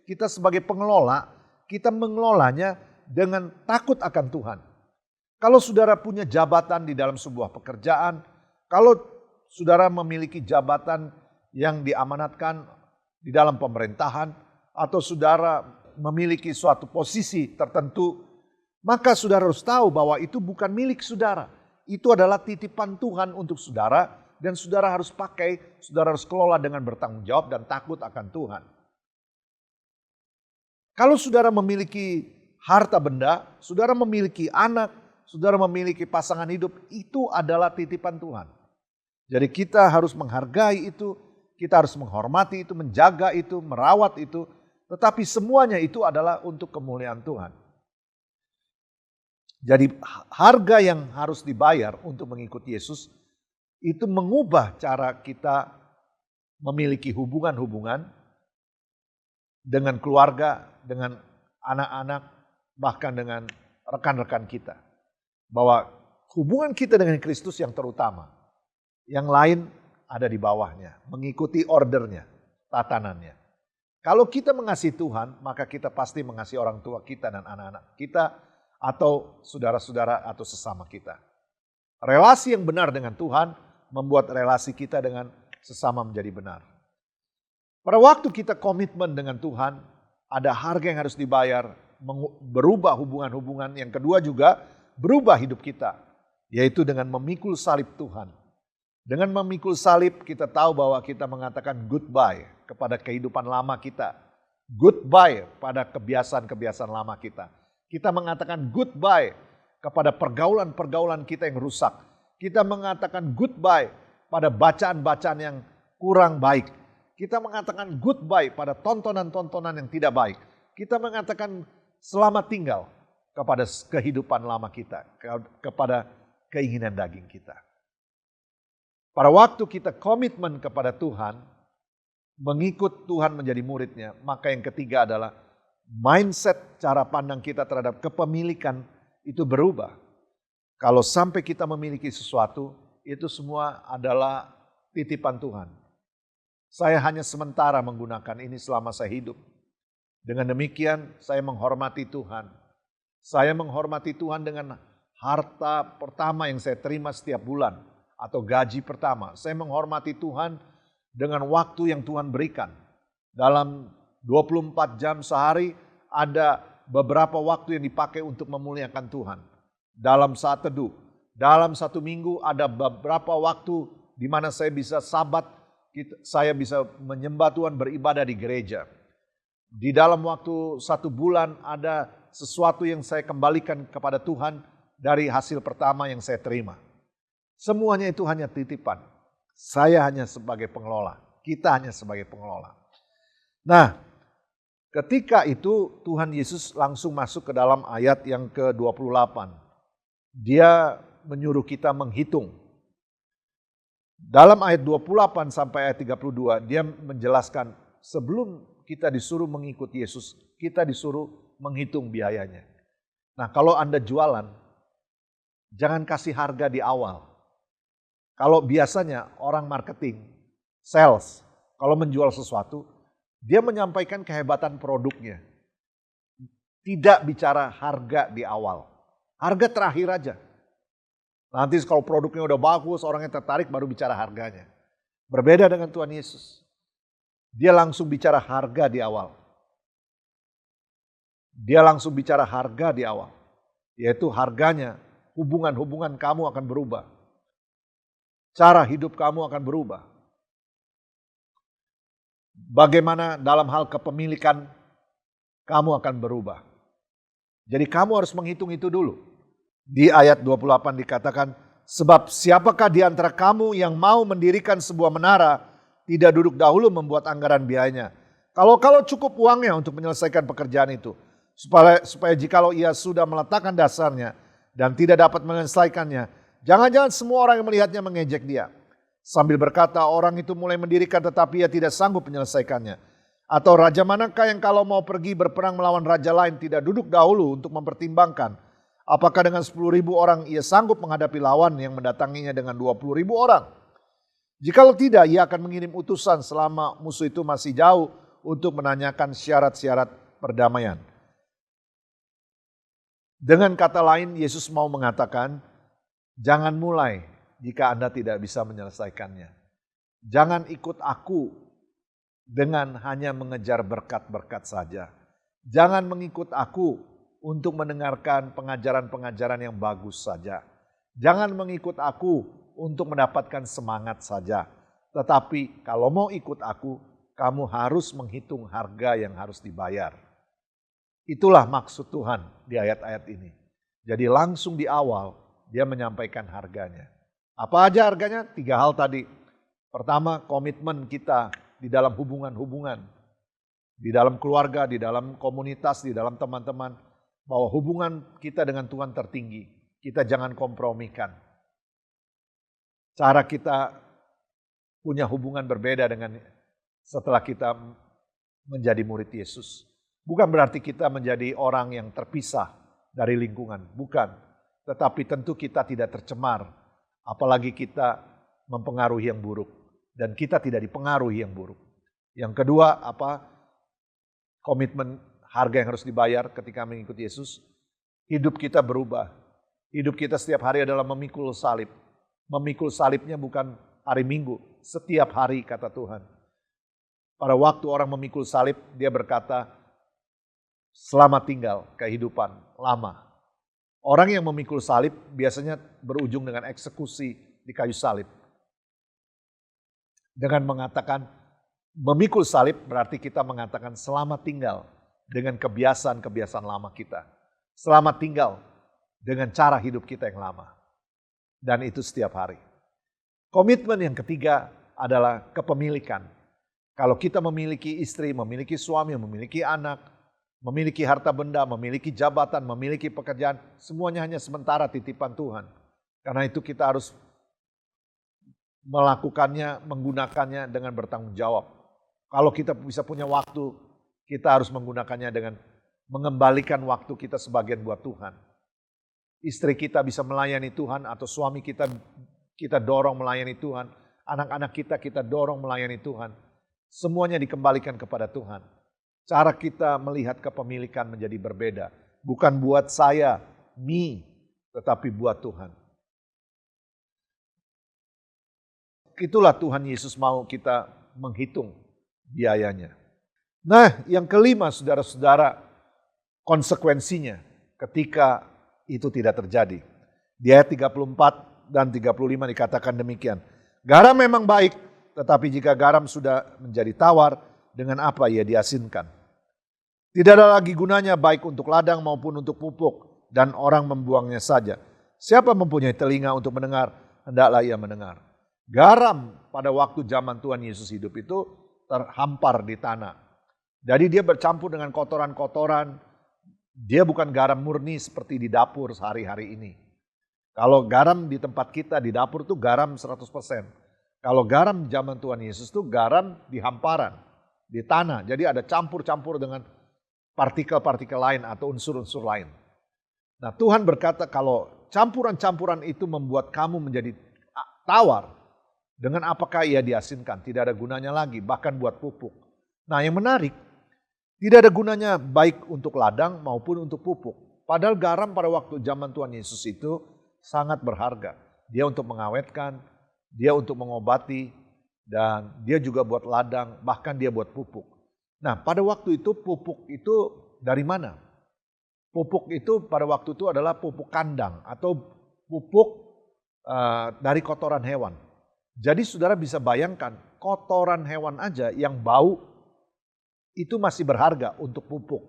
kita sebagai pengelola, kita mengelolanya dengan takut akan Tuhan. Kalau saudara punya jabatan di dalam sebuah pekerjaan, kalau saudara memiliki jabatan yang diamanatkan di dalam pemerintahan, atau saudara memiliki suatu posisi tertentu, maka saudara harus tahu bahwa itu bukan milik saudara. Itu adalah titipan Tuhan untuk saudara dan saudara harus pakai, saudara harus kelola dengan bertanggung jawab dan takut akan Tuhan. Kalau saudara memiliki harta benda, saudara memiliki anak, saudara memiliki pasangan hidup, itu adalah titipan Tuhan. Jadi kita harus menghargai itu, kita harus menghormati itu, menjaga itu, merawat itu, tetapi semuanya itu adalah untuk kemuliaan Tuhan. Jadi harga yang harus dibayar untuk mengikuti Yesus itu mengubah cara kita memiliki hubungan-hubungan dengan keluarga, dengan anak-anak, bahkan dengan rekan-rekan kita. Bahwa hubungan kita dengan Kristus yang terutama, yang lain ada di bawahnya, mengikuti ordernya, tatanannya. Kalau kita mengasihi Tuhan, maka kita pasti mengasihi orang tua kita dan anak-anak kita, atau saudara-saudara atau sesama kita. Relasi yang benar dengan Tuhan membuat relasi kita dengan sesama menjadi benar. Pada waktu kita komitmen dengan Tuhan, ada harga yang harus dibayar, berubah hubungan-hubungan. Yang kedua juga berubah hidup kita, yaitu dengan memikul salib Tuhan. Dengan memikul salib kita tahu bahwa kita mengatakan goodbye kepada kehidupan lama kita. Goodbye pada kebiasaan-kebiasaan lama kita. Kita mengatakan goodbye kepada pergaulan-pergaulan kita yang rusak. Kita mengatakan goodbye pada bacaan-bacaan yang kurang baik. Kita mengatakan goodbye pada tontonan-tontonan yang tidak baik. Kita mengatakan selamat tinggal kepada kehidupan lama kita, kepada keinginan daging kita. Pada waktu kita komitmen kepada Tuhan, mengikut Tuhan menjadi muridnya, maka yang ketiga adalah mindset cara pandang kita terhadap kepemilikan itu berubah. Kalau sampai kita memiliki sesuatu, itu semua adalah titipan Tuhan. Saya hanya sementara menggunakan ini selama saya hidup. Dengan demikian saya menghormati Tuhan. Saya menghormati Tuhan dengan harta pertama yang saya terima setiap bulan atau gaji pertama. Saya menghormati Tuhan dengan waktu yang Tuhan berikan. Dalam 24 jam sehari ada beberapa waktu yang dipakai untuk memuliakan Tuhan. Dalam saat teduh, dalam satu minggu ada beberapa waktu di mana saya bisa sabat, saya bisa menyembah Tuhan, beribadah di gereja. Di dalam waktu satu bulan ada sesuatu yang saya kembalikan kepada Tuhan dari hasil pertama yang saya terima. Semuanya itu hanya titipan. Saya hanya sebagai pengelola. Kita hanya sebagai pengelola. Nah, ketika itu Tuhan Yesus langsung masuk ke dalam ayat yang ke-28. Dia menyuruh kita menghitung. Dalam ayat 28 sampai ayat 32 dia menjelaskan sebelum kita disuruh mengikuti Yesus, kita disuruh menghitung biayanya. Nah, kalau Anda jualan, jangan kasih harga di awal. Kalau biasanya orang marketing, sales, kalau menjual sesuatu, dia menyampaikan kehebatan produknya. Tidak bicara harga di awal. Harga terakhir aja. Nanti kalau produknya udah bagus, orangnya tertarik baru bicara harganya. Berbeda dengan Tuhan Yesus. Dia langsung bicara harga di awal. Dia langsung bicara harga di awal. Yaitu harganya, hubungan-hubungan kamu akan berubah. Cara hidup kamu akan berubah. Bagaimana dalam hal kepemilikan kamu akan berubah. Jadi kamu harus menghitung itu dulu. Di ayat 28 dikatakan, sebab siapakah di antara kamu yang mau mendirikan sebuah menara, tidak duduk dahulu membuat anggaran biayanya. Kalau cukup uangnya untuk menyelesaikan pekerjaan itu. Supaya jikalau ia sudah meletakkan dasarnya dan tidak dapat menyelesaikannya, jangan-jangan semua orang yang melihatnya mengejek dia. Sambil berkata, orang itu mulai mendirikan tetapi ia tidak sanggup menyelesaikannya. Atau raja manakah yang kalau mau pergi berperang melawan raja lain tidak duduk dahulu untuk mempertimbangkan apakah dengan 10.000 orang ia sanggup menghadapi lawan yang mendatanginya dengan 20.000 orang. Jikalau tidak, ia akan mengirim utusan selama musuh itu masih jauh untuk menanyakan syarat-syarat perdamaian. Dengan kata lain, Yesus mau mengatakan, jangan mulai jika Anda tidak bisa menyelesaikannya. Jangan ikut aku dengan hanya mengejar berkat-berkat saja. Jangan mengikut aku untuk mendengarkan pengajaran-pengajaran yang bagus saja. Jangan mengikut aku untuk mendapatkan semangat saja. Tetapi kalau mau ikut aku, kamu harus menghitung harga yang harus dibayar. Itulah maksud Tuhan di ayat-ayat ini. Jadi langsung di awal dia menyampaikan harganya. Apa aja harganya? 3 hal tadi. Pertama, komitmen kita di dalam hubungan-hubungan. Di dalam keluarga, di dalam komunitas, di dalam teman-teman. Bahwa hubungan kita dengan Tuhan tertinggi. Kita jangan kompromikan. Cara kita punya hubungan berbeda dengan setelah kita menjadi murid Yesus. Bukan berarti kita menjadi orang yang terpisah dari lingkungan. Bukan. Tetapi tentu kita tidak tercemar. Apalagi kita mempengaruhi yang buruk. Dan kita tidak dipengaruhi yang buruk. Yang kedua apa? Komitmen harga yang harus dibayar ketika mengikuti Yesus. Hidup kita berubah. Hidup kita setiap hari adalah memikul salib. Memikul salibnya bukan hari Minggu. Setiap hari kata Tuhan. Pada waktu orang memikul salib, dia berkata, selamat tinggal kehidupan lama. Orang yang memikul salib biasanya berujung dengan eksekusi di kayu salib. Dengan mengatakan, memikul salib berarti kita mengatakan selamat tinggal dengan kebiasaan-kebiasaan lama kita. Selamat tinggal dengan cara hidup kita yang lama. Dan itu setiap hari. Komitmen yang ketiga adalah kepemilikan. Kalau kita memiliki istri, memiliki suami, memiliki anak, memiliki harta benda, memiliki jabatan, memiliki pekerjaan, semuanya hanya sementara titipan Tuhan. Karena itu kita harus melakukannya, menggunakannya dengan bertanggung jawab. Kalau kita bisa punya waktu, kita harus menggunakannya dengan mengembalikan waktu kita sebagian buat Tuhan. Istri kita bisa melayani Tuhan atau suami kita dorong melayani Tuhan. Anak-anak kita dorong melayani Tuhan. Semuanya dikembalikan kepada Tuhan. Cara kita melihat kepemilikan menjadi berbeda. Bukan buat saya, me, tetapi buat Tuhan. Itulah Tuhan Yesus mau kita menghitung biayanya. Nah, yang kelima saudara-saudara, konsekuensinya ketika itu tidak terjadi. Di ayat 34 dan 35 dikatakan demikian. Garam memang baik, tetapi jika garam sudah menjadi tawar, dengan apa ia diasinkan? Tidak ada lagi gunanya baik untuk ladang maupun untuk pupuk, dan orang membuangnya saja. Siapa mempunyai telinga untuk mendengar, hendaklah ia mendengar. Garam pada waktu zaman Tuhan Yesus hidup itu terhampar di tanah. Jadi dia bercampur dengan kotoran-kotoran. Dia bukan garam murni seperti di dapur sehari-hari ini. Kalau garam di tempat kita di dapur itu garam 100%. Kalau garam zaman Tuhan Yesus itu garam di hamparan, di tanah. Jadi ada campur-campur dengan partikel-partikel lain atau unsur-unsur lain. Nah Tuhan berkata kalau campuran-campuran itu membuat kamu menjadi tawar, dengan apakah ia diasinkan? Tidak ada gunanya lagi, bahkan buat pupuk. Nah yang menarik, tidak ada gunanya baik untuk ladang maupun untuk pupuk. Padahal garam pada waktu zaman Tuhan Yesus itu sangat berharga. Dia untuk mengawetkan, dia untuk mengobati, dan dia juga buat ladang, bahkan dia buat pupuk. Nah pada waktu itu pupuk itu dari mana? Pupuk itu pada waktu itu adalah pupuk kandang atau pupuk dari kotoran hewan. Jadi saudara bisa bayangkan kotoran hewan aja yang bau itu masih berharga untuk pupuk.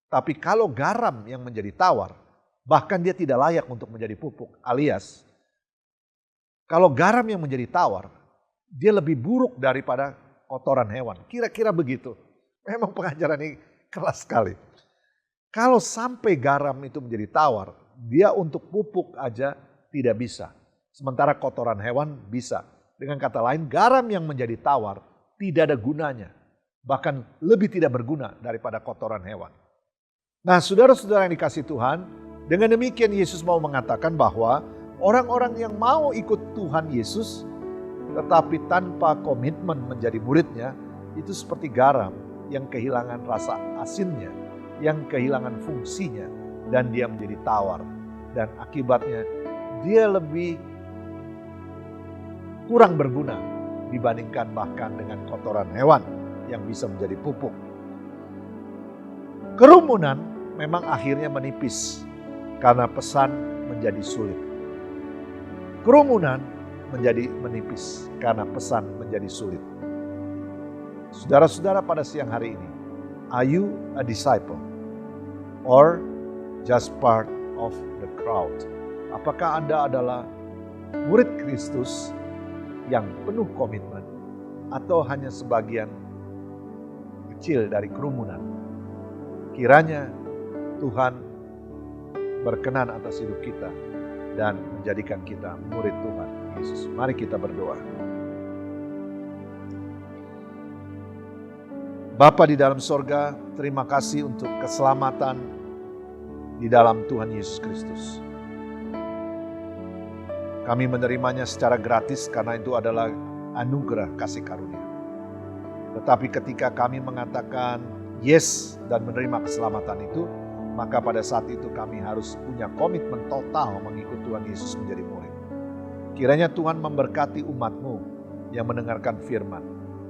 Tapi kalau garam yang menjadi tawar, bahkan dia tidak layak untuk menjadi pupuk. Alias kalau garam yang menjadi tawar, dia lebih buruk daripada kotoran hewan. Kira-kira begitu. Memang pengajaran ini keras sekali. Kalau sampai garam itu menjadi tawar, dia untuk pupuk aja tidak bisa. Sementara kotoran hewan bisa. Dengan kata lain, garam yang menjadi tawar tidak ada gunanya. Bahkan lebih tidak berguna daripada kotoran hewan. Nah saudara-saudara yang dikasih Tuhan, dengan demikian Yesus mau mengatakan bahwa orang-orang yang mau ikut Tuhan Yesus, tetapi tanpa komitmen menjadi muridnya, itu seperti garam yang kehilangan rasa asinnya, yang kehilangan fungsinya, dan dia menjadi tawar. Dan akibatnya dia lebih kurang berguna dibandingkan bahkan dengan kotoran hewan yang bisa menjadi pupuk. Kerumunan memang akhirnya menipis karena pesan menjadi sulit. Kerumunan menjadi menipis karena pesan menjadi sulit. Saudara-saudara, pada siang hari ini, are you a disciple or just part of the crowd? Apakah Anda adalah murid Kristus yang penuh komitmen atau hanya sebagian kecil dari kerumunan? Kiranya Tuhan berkenan atas hidup kita dan menjadikan kita murid Tuhan Yesus. Mari kita berdoa. Bapa di dalam sorga, terima kasih untuk keselamatan di dalam Tuhan Yesus Kristus. Kami menerimanya secara gratis karena itu adalah anugerah kasih karunia. Tetapi ketika kami mengatakan yes dan menerima keselamatan itu, maka pada saat itu kami harus punya komitmen total mengikut Tuhan Yesus menjadi murid. Kiranya Tuhan memberkati umat-Mu yang mendengarkan firman,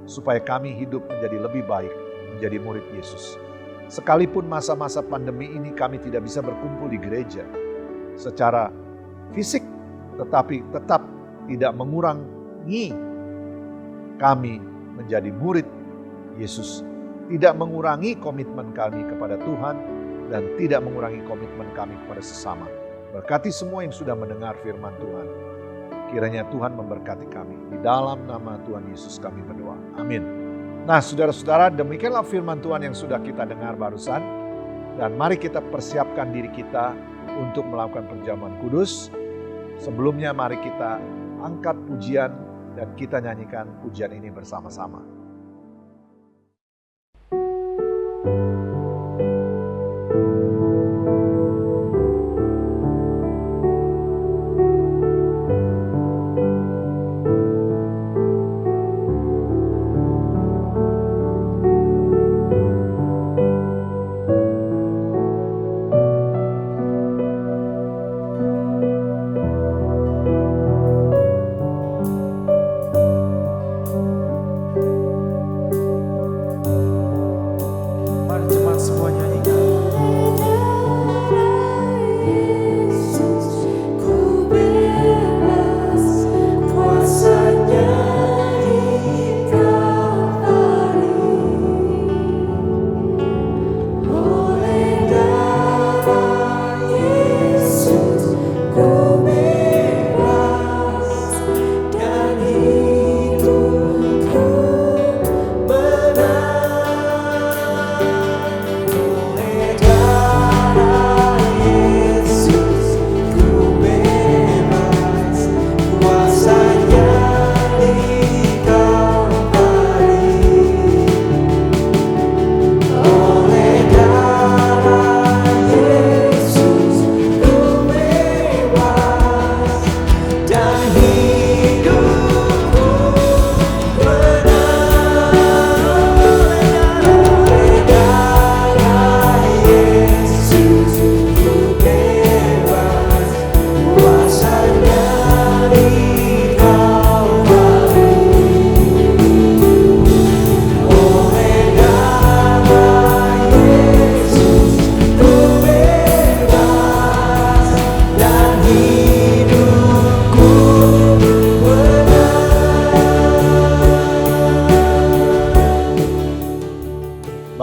supaya kami hidup menjadi lebih baik, menjadi murid Yesus. Sekalipun masa-masa pandemi ini kami tidak bisa berkumpul di gereja secara fisik, tetapi tetap tidak mengurangi kami menjadi murid Yesus. Tidak mengurangi komitmen kami kepada Tuhan dan tidak mengurangi komitmen kami kepada sesama. Berkati semua yang sudah mendengar firman Tuhan. Kiranya Tuhan memberkati kami. Di dalam nama Tuhan Yesus kami berdoa. Amin. Nah, saudara-saudara, demikianlah firman Tuhan yang sudah kita dengar barusan. Dan mari kita persiapkan diri kita untuk melakukan perjamuan kudus. Sebelumnya mari kita angkat pujian dan kita nyanyikan pujian ini bersama-sama.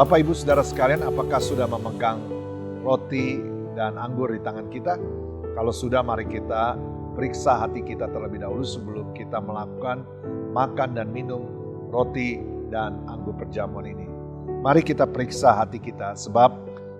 Bapak Ibu Saudara sekalian, apakah sudah memegang roti dan anggur di tangan kita? Kalau sudah, mari kita periksa hati kita terlebih dahulu sebelum kita melakukan makan dan minum roti dan anggur perjamuan ini. Mari kita periksa hati kita, sebab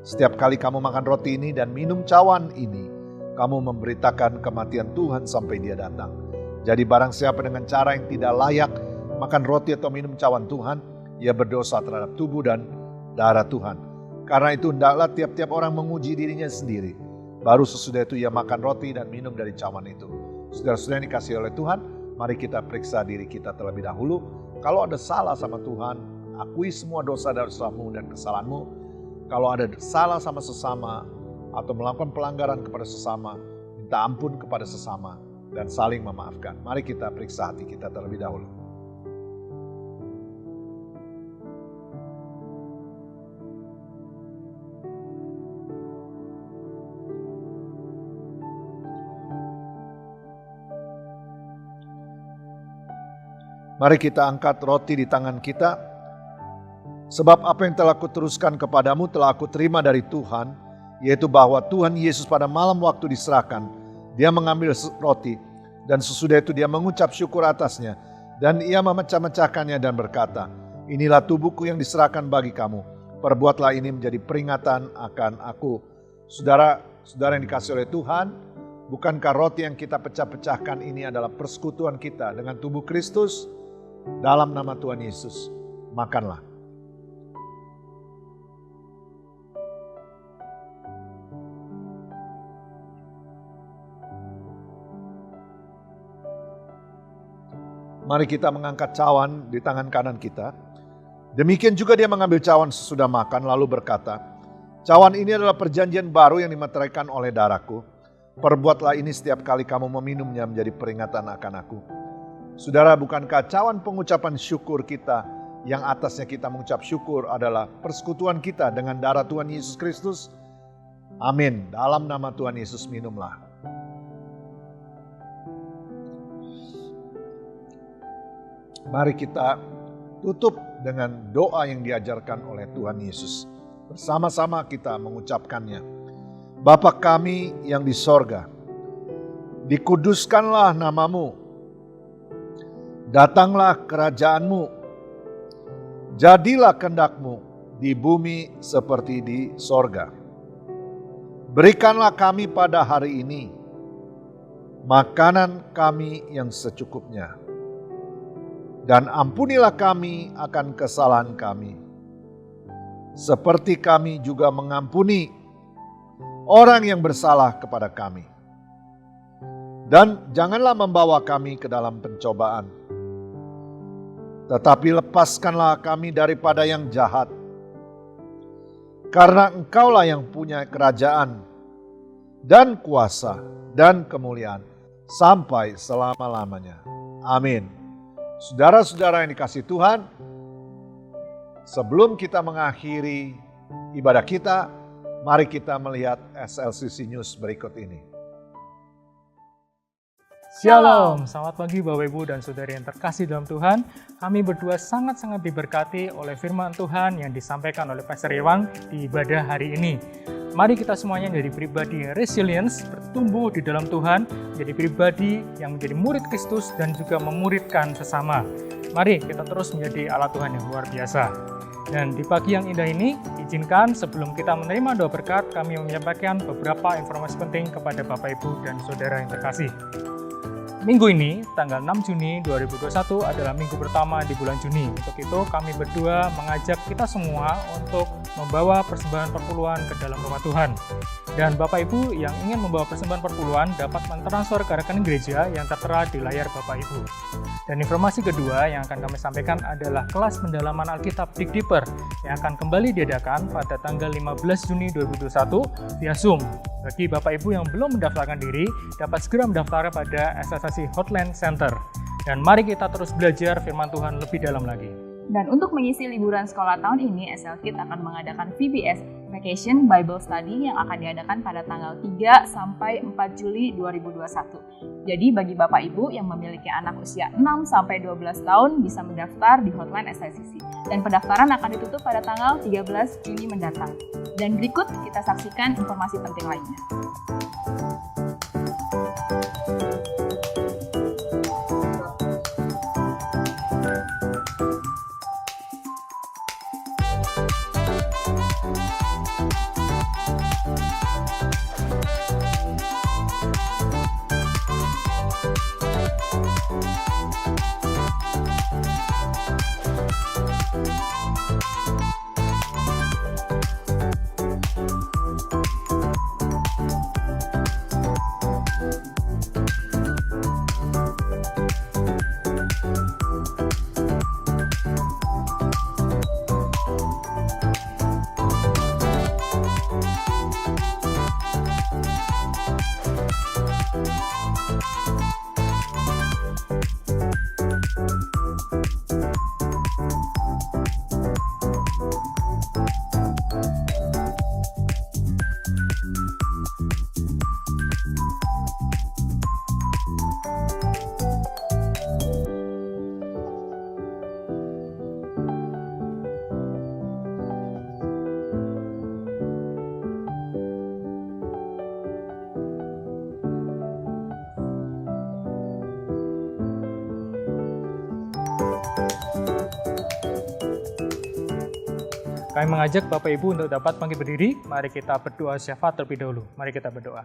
setiap kali kamu makan roti ini dan minum cawan ini, kamu memberitakan kematian Tuhan sampai Dia datang. Jadi barang siapa dengan cara yang tidak layak makan roti atau minum cawan Tuhan, ia berdosa terhadap tubuh dan darah Tuhan. Karena itu hendaklah tiap-tiap orang menguji dirinya sendiri. Baru sesudah itu ia makan roti dan minum dari cawan itu. Saudara-saudara yang dikasihi oleh Tuhan, mari kita periksa diri kita terlebih dahulu. Kalau ada salah sama Tuhan, akui semua dosa-dosamu dan kesalahanmu. Kalau ada salah sama sesama atau melakukan pelanggaran kepada sesama, minta ampun kepada sesama dan saling memaafkan. Mari kita periksa hati kita terlebih dahulu. Mari kita angkat roti di tangan kita. Sebab apa yang telah kuteruskan kepadamu telah aku terima dari Tuhan, yaitu bahwa Tuhan Yesus pada malam waktu diserahkan, dia mengambil roti, dan sesudah itu dia mengucap syukur atasnya, dan ia memecah-mecahkannya dan berkata, inilah tubuhku yang diserahkan bagi kamu, perbuatlah ini menjadi peringatan akan aku. Saudara yang dikasihi oleh Tuhan, bukankah roti yang kita pecah-pecahkan ini adalah persekutuan kita dengan tubuh Kristus? Dalam nama Tuhan Yesus, makanlah. Mari kita mengangkat cawan di tangan kanan kita. Demikian juga dia mengambil cawan sesudah makan lalu berkata, cawan ini adalah perjanjian baru yang dimeteraikan oleh darahku. Perbuatlah ini setiap kali kamu meminumnya menjadi peringatan akan aku. Saudara, bukankah cawan pengucapan syukur kita yang atasnya kita mengucap syukur adalah persekutuan kita dengan darah Tuhan Yesus Kristus? Amin. Dalam nama Tuhan Yesus minumlah. Mari kita tutup dengan doa yang diajarkan oleh Tuhan Yesus. Bersama-sama kita mengucapkannya. Bapa kami yang di sorga, dikuduskanlah namamu. Datanglah kerajaanmu. Jadilah kehendakmu di bumi seperti di sorga. Berikanlah kami pada hari ini makanan kami yang secukupnya. Dan ampunilah kami akan kesalahan kami, seperti kami juga mengampuni orang yang bersalah kepada kami. Dan janganlah membawa kami ke dalam pencobaan, tetapi lepaskanlah kami daripada yang jahat. Karena Engkaulah yang punya kerajaan dan kuasa dan kemuliaan sampai selama-lamanya. Amin. Saudara-saudara yang dikasihi Tuhan, sebelum kita mengakhiri ibadah kita, mari kita melihat SLCC News berikut ini. Shalom, selamat pagi Bapak Ibu dan Saudari yang terkasih dalam Tuhan. Kami berdua sangat-sangat diberkati oleh firman Tuhan yang disampaikan oleh Pastor Iwan di ibadah hari ini. Mari kita semuanya menjadi pribadi yang resilience, bertumbuh di dalam Tuhan, menjadi pribadi yang menjadi murid Kristus dan juga memuridkan sesama. Mari kita terus menjadi alat Tuhan yang luar biasa. Dan di pagi yang indah ini, izinkan sebelum kita menerima doa berkat, kami menyampaikan beberapa informasi penting kepada Bapak Ibu dan Saudara yang terkasih. Minggu ini, tanggal 6 Juni 2021 adalah minggu pertama di bulan Juni. Untuk itu, kami berdua mengajak kita semua untuk membawa persembahan perpuluhan ke dalam rumah Tuhan. Dan Bapak Ibu yang ingin membawa persembahan perpuluhan dapat mentransfer ke rekening gereja yang tertera di layar Bapak Ibu. Dan informasi kedua yang akan kami sampaikan adalah kelas pendalaman Alkitab Dig Deeper yang akan kembali diadakan pada tanggal 15 Juni 2021 via Zoom. Bagi Bapak Ibu yang belum mendaftarkan diri, dapat segera mendaftar pada SLCC Hotline Center. Dan mari kita terus belajar firman Tuhan lebih dalam lagi. Dan untuk mengisi liburan sekolah tahun ini, SLKid akan mengadakan VBS Vacation Bible Study yang akan diadakan pada tanggal 3 sampai 4 Juli 2021. Jadi bagi Bapak Ibu yang memiliki anak usia 6 sampai 12 tahun bisa mendaftar di hotline SLCC. Dan pendaftaran akan ditutup pada tanggal 13 Juni mendatang. Dan berikut kita saksikan informasi penting lainnya. Kami mengajak Bapak Ibu untuk dapat bangkit berdiri. Mari kita berdoa syafaat terlebih dahulu. Mari kita berdoa.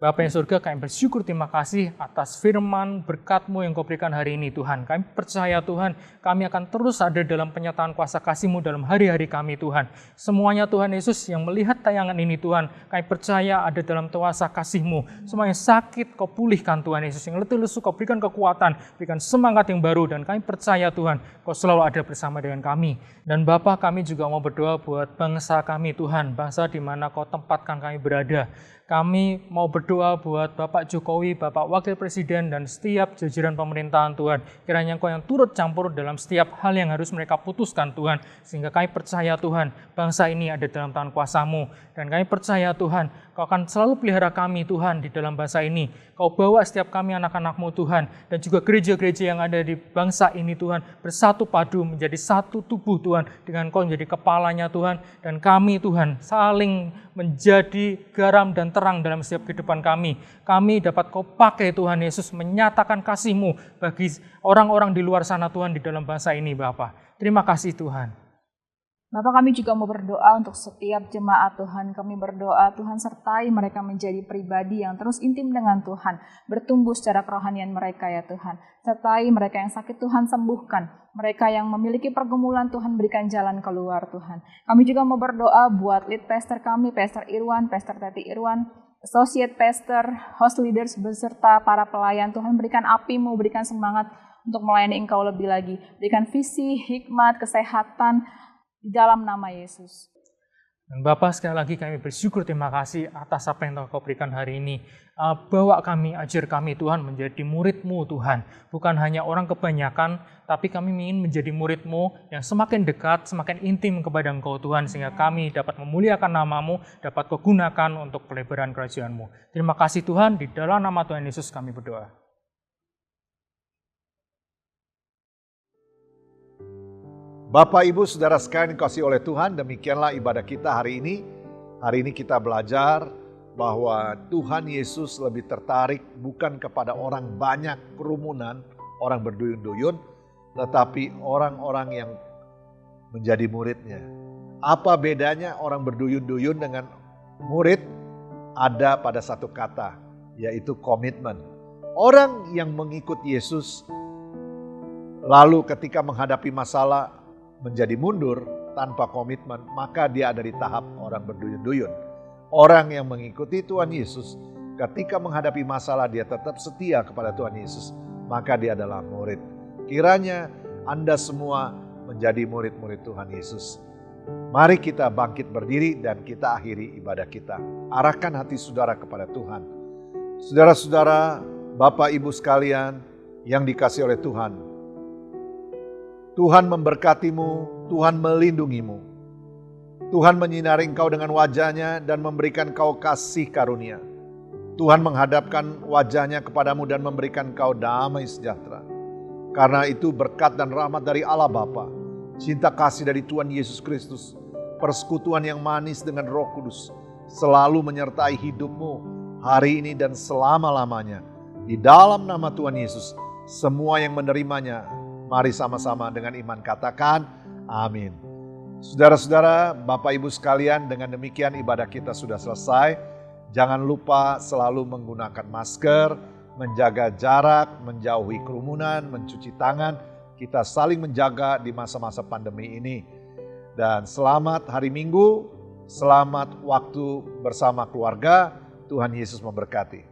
Bapa yang surga, kami bersyukur terima kasih atas firman berkat-Mu yang Kau berikan hari ini Tuhan. Kami percaya Tuhan, kami akan terus ada dalam penyataan kuasa kasih-Mu dalam hari-hari kami Tuhan. Semuanya Tuhan Yesus yang melihat tayangan ini Tuhan, kami percaya ada dalam kuasa kasih-Mu. Semua yang sakit Kau pulihkan Tuhan Yesus, yang letih lesu Kau berikan kekuatan, berikan semangat yang baru, dan kami percaya Tuhan, Kau selalu ada bersama dengan kami. Dan Bapa, kami juga mau berdoa buat bangsa kami Tuhan, bangsa di mana Kau tempatkan kami berada. Kami mau berdoa buat Bapak Jokowi, Bapak Wakil Presiden, dan setiap jajaran pemerintahan Tuhan. Kiranya Engkau yang turut campur dalam setiap hal yang harus mereka putuskan Tuhan. Sehingga kami percaya Tuhan, bangsa ini ada dalam tangan kuasa-Mu. Dan kami percaya Tuhan, Kau akan selalu pelihara kami Tuhan di dalam bangsa ini. Kau bawa setiap kami anak-anak-Mu Tuhan. Dan juga gereja-gereja yang ada di bangsa ini Tuhan. Bersatu padu menjadi satu tubuh Tuhan. Dengan Kau menjadi kepalanya Tuhan. Dan kami Tuhan saling menjadi garam dan terang dalam setiap kehidupan kami. Kami dapat Kau pakai Tuhan Yesus menyatakan kasih-Mu bagi orang-orang di luar sana Tuhan di dalam bangsa ini Bapa. Terima kasih Tuhan. Bapak, kami juga mau berdoa untuk setiap jemaat Tuhan. Kami berdoa Tuhan sertai mereka menjadi pribadi yang terus intim dengan Tuhan. Bertumbuh secara kerohanian mereka ya Tuhan. Sertai mereka yang sakit Tuhan sembuhkan. Mereka yang memiliki pergumulan Tuhan berikan jalan keluar Tuhan. Kami juga mau berdoa buat lead pastor kami, Pastor Irwan, Pastor Teti Irwan, Associate Pastor, host leaders beserta para pelayan. Tuhan berikan api-Mu, berikan semangat untuk melayani Engkau lebih lagi. Berikan visi, hikmat, kesehatan, di dalam nama Yesus. Dan Bapak, sekali lagi kami bersyukur terima kasih atas apa yang Kau berikan hari ini. Bawa kami, ajar kami Tuhan menjadi murid-Mu Tuhan. Bukan hanya orang kebanyakan, tapi kami ingin menjadi murid-Mu yang semakin dekat, semakin intim kepada Engkau Tuhan. Sehingga kami dapat memuliakan nama-Mu, dapat Kau gunakan untuk pelebaran kerajaan-Mu. Terima kasih Tuhan, di dalam nama Tuhan Yesus kami berdoa. Bapak, Ibu, Saudara sekalian dikasihi oleh Tuhan, demikianlah ibadah kita hari ini. Hari ini kita belajar bahwa Tuhan Yesus lebih tertarik bukan kepada orang banyak kerumunan, orang berduyun-duyun, tetapi orang-orang yang menjadi muridnya. Apa bedanya orang berduyun-duyun dengan murid? Ada pada satu kata, yaitu komitmen. Orang yang mengikut Yesus, lalu ketika menghadapi masalah, menjadi mundur tanpa komitmen, maka dia ada di tahap orang berduyun-duyun. Orang yang mengikuti Tuhan Yesus, ketika menghadapi masalah dia tetap setia kepada Tuhan Yesus, maka dia adalah murid. Kiranya Anda semua menjadi murid-murid Tuhan Yesus. Mari kita bangkit berdiri dan kita akhiri ibadah kita. Arahkan hati saudara kepada Tuhan. Saudara-saudara, Bapak Ibu sekalian yang dikasihi oleh Tuhan, Tuhan memberkatimu, Tuhan melindungimu. Tuhan menyinari engkau dengan wajah-Nya dan memberikan kau kasih karunia. Tuhan menghadapkan wajah-Nya kepadamu dan memberikan kau damai sejahtera. Karena itu berkat dan rahmat dari Allah Bapa, cinta kasih dari Tuhan Yesus Kristus, persekutuan yang manis dengan Roh Kudus, selalu menyertai hidupmu hari ini dan selama-lamanya. Di dalam nama Tuhan Yesus, semua yang menerimanya, mari sama-sama dengan iman katakan amin. Saudara-saudara, Bapak Ibu sekalian, dengan demikian ibadah kita sudah selesai. Jangan lupa selalu menggunakan masker, menjaga jarak, menjauhi kerumunan, mencuci tangan. Kita saling menjaga di masa-masa pandemi ini. Dan selamat hari Minggu, selamat waktu bersama keluarga. Tuhan Yesus memberkati.